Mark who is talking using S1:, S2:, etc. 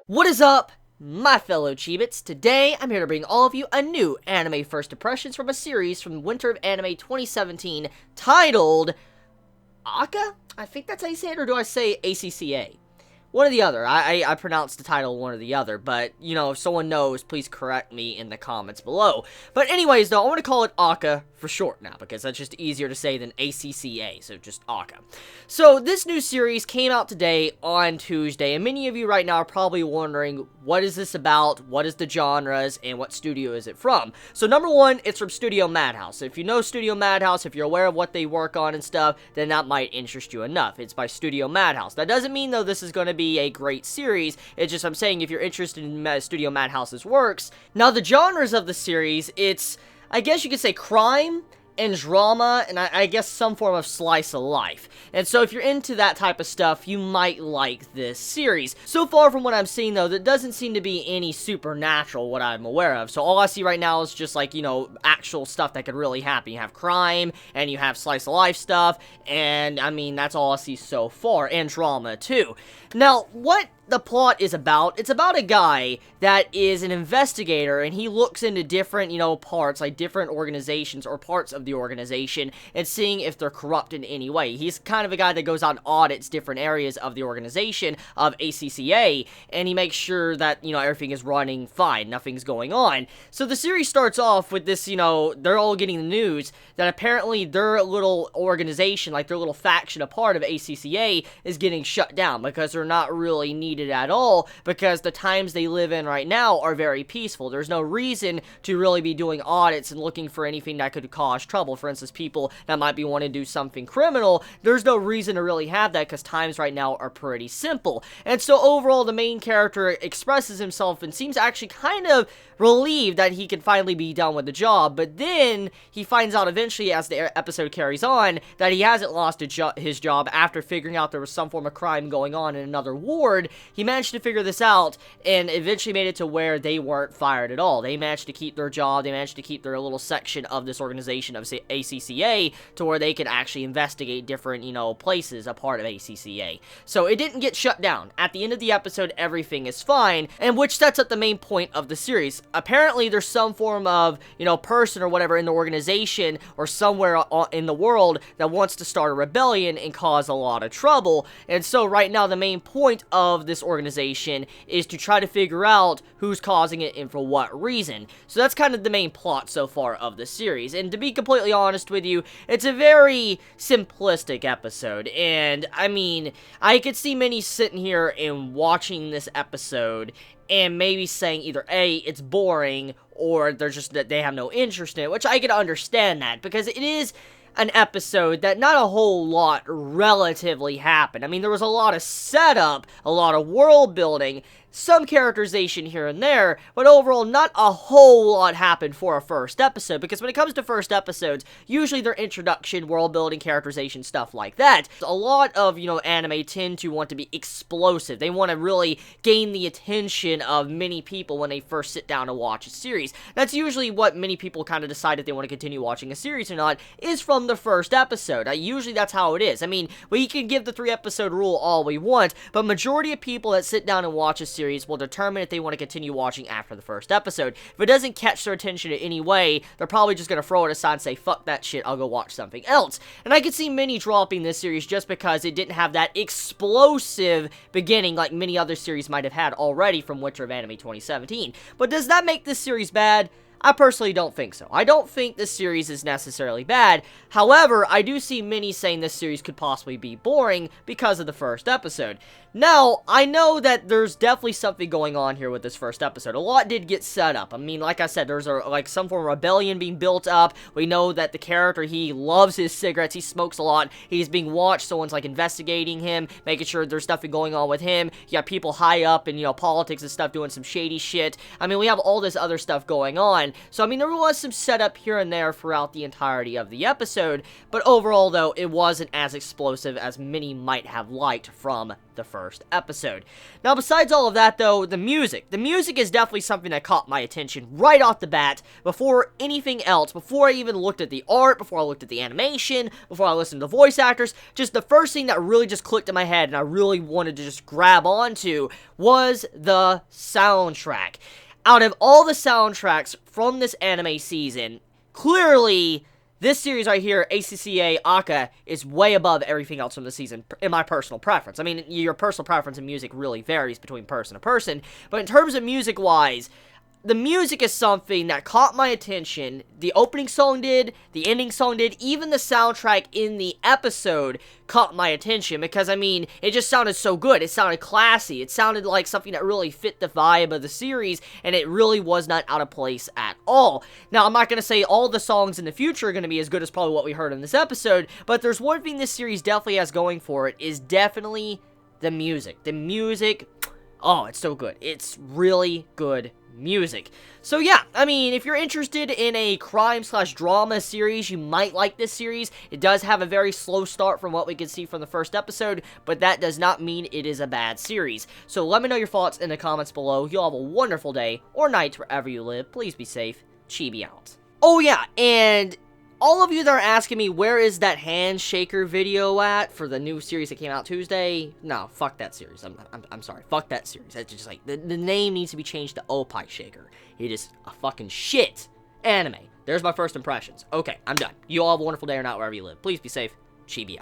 S1: What is up, my fellow Chibits? Today, I'm here to bring all of you a new anime first impressions from a series from Winter of Anime 2017 titled ACCA? I think that's how you say it, or do I say ACCA? One or the other. I pronounced the title one or the other, but, you know, if someone knows, please correct me in the comments below. But anyways, though, I want to call it ACCA for short now, because that's just easier to say than ACCA, so just ACCA. So, this new series came out today on Tuesday, and many of you right now are probably wondering, what is this about, what is the genres, and what studio is it from? So, number one, it's from Studio Madhouse. So if you know Studio Madhouse, if you're aware of what they work on and stuff, then that might interest you enough. It's by Studio Madhouse. That doesn't mean, though, this is going to be a great series. It's just I'm saying if you're interested in Studio Madhouse's works. Now, the genres of the series, it's, I guess you could say, crime and drama, and I guess some form of slice of life. And so if you're into that type of stuff, you might like this series. So far from what I'm seeing, though, there doesn't seem to be any supernatural, what I'm aware of. So all I see right now is just, like, you know, actual stuff that could really happen. You have crime, and you have slice of life stuff, and, I mean, that's all I see so far, and drama, too. Now, what the plot is about, it's about a guy that is an investigator, and he looks into different, you know, parts, like different organizations or parts of the organization, and seeing if they're corrupt in any way. He's kind of a guy that goes out and audits different areas of the organization of ACCA, and he makes sure that, you know, everything is running fine, nothing's going on. So the series starts off with this, you know, they're all getting the news that apparently their little organization, like their little faction, a part of ACCA, is getting shut down because they're not really needed at all, because the times they live in right now are very peaceful. There's no reason to really be doing audits and looking for anything that could cause trouble. For instance, people that might be wanting to do something criminal, there's no reason to really have that because times right now are pretty simple. And so overall, the main character expresses himself and seems actually kind of relieved that he can finally be done with the job, but then he finds out eventually as the episode carries on that he hasn't lost his job after figuring out there was some form of crime going on in another ward. He managed to figure this out and eventually made it to where they weren't fired at all. They managed to keep their job, they managed to keep their little section of this organization of ACCA to where they could actually investigate different, you know, places a part of ACCA. So it didn't get shut down. At the end of the episode, everything is fine, and which sets up the main point of the series. Apparently, there's some form of, you know, person or whatever in the organization or somewhere in the world that wants to start a rebellion and cause a lot of trouble. And so right now, the main point of this organization is to try to figure out who's causing it and for what reason. So that's kind of the main plot so far of the series. And to be completely honest with you, it's a very simplistic episode. And, I mean, I could see many sitting here and watching this episode and maybe saying either A, it's boring, or they're just that they have no interest in it, which I can understand that, because it is an episode that not a whole lot relatively happened. I mean, there was a lot of setup, a lot of world building, some characterization here and there, but overall not a whole lot happened for a first episode, because when it comes to first episodes, usually their introduction, world building, characterization, stuff like that. A lot of, you know, anime tend to want to be explosive. They want to really gain the attention of many people when they first sit down to watch a series. That's usually what many people kind of decide if they want to continue watching a series or not, is from the first episode. Usually that's how it is. I mean, we can give the 3-episode rule all we want, but majority of people that sit down and watch a series will determine if they want to continue watching after the first episode. If it doesn't catch their attention in any way, they're probably just going to throw it aside and say, fuck that shit, I'll go watch something else. And I could see many dropping this series just because it didn't have that explosive beginning like many other series might have had already from Winter of Anime 2017. But does that make this series bad? I personally don't think so. I don't think this series is necessarily bad. However, I do see many saying this series could possibly be boring because of the first episode. Now, I know that there's definitely something going on here with this first episode. A lot did get set up. I mean, like I said, there's like some form of rebellion being built up. We know that the character, he loves his cigarettes, he smokes a lot, he's being watched, someone's like investigating him, making sure there's nothing going on with him. You got people high up in, you know, politics and stuff doing some shady shit. I mean, we have all this other stuff going on. on. So, I mean, there was some setup here and there throughout the entirety of the episode, but overall, though, it wasn't as explosive as many might have liked from the first episode. Now, besides all of that, though, the music. The music is definitely something that caught my attention right off the bat, before anything else, before I even looked at the art, before I looked at the animation, before I listened to voice actors. Just the first thing that really just clicked in my head and I really wanted to just grab onto was the soundtrack. Out of all the soundtracks from this anime season, clearly this series right here, ACCA, is way above everything else from the season, in my personal preference. I mean, your personal preference in music really varies between person to person, but in terms of music-wise, the music is something that caught my attention. The opening song did, the ending song did, even the soundtrack in the episode caught my attention because, I mean, it just sounded so good. It sounded classy. It sounded like something that really fit the vibe of the series, and it really was not out of place at all. Now, I'm not going to say all the songs in the future are going to be as good as probably what we heard in this episode, but there's one thing this series definitely has going for it, is definitely the music. The music, oh, it's so good. It's really good music. So yeah, I mean, if you're interested in a crime/drama series, you might like this series. It does have a very slow start from what we can see from the first episode, but that does not mean it is a bad series. So let me know your thoughts in the comments below. You'll have a wonderful day or night wherever you live. Please be safe. Chibi out. Oh yeah, and all of you that are asking me, where is that handshaker video at for the new series that came out Tuesday? No, fuck that series. I'm sorry. Fuck that series. That's just like, the name needs to be changed to Opie Shaker. It is a fucking shit anime. There's my first impressions. Okay, I'm done. You all have a wonderful day or night wherever you live. Please be safe. Chibi out.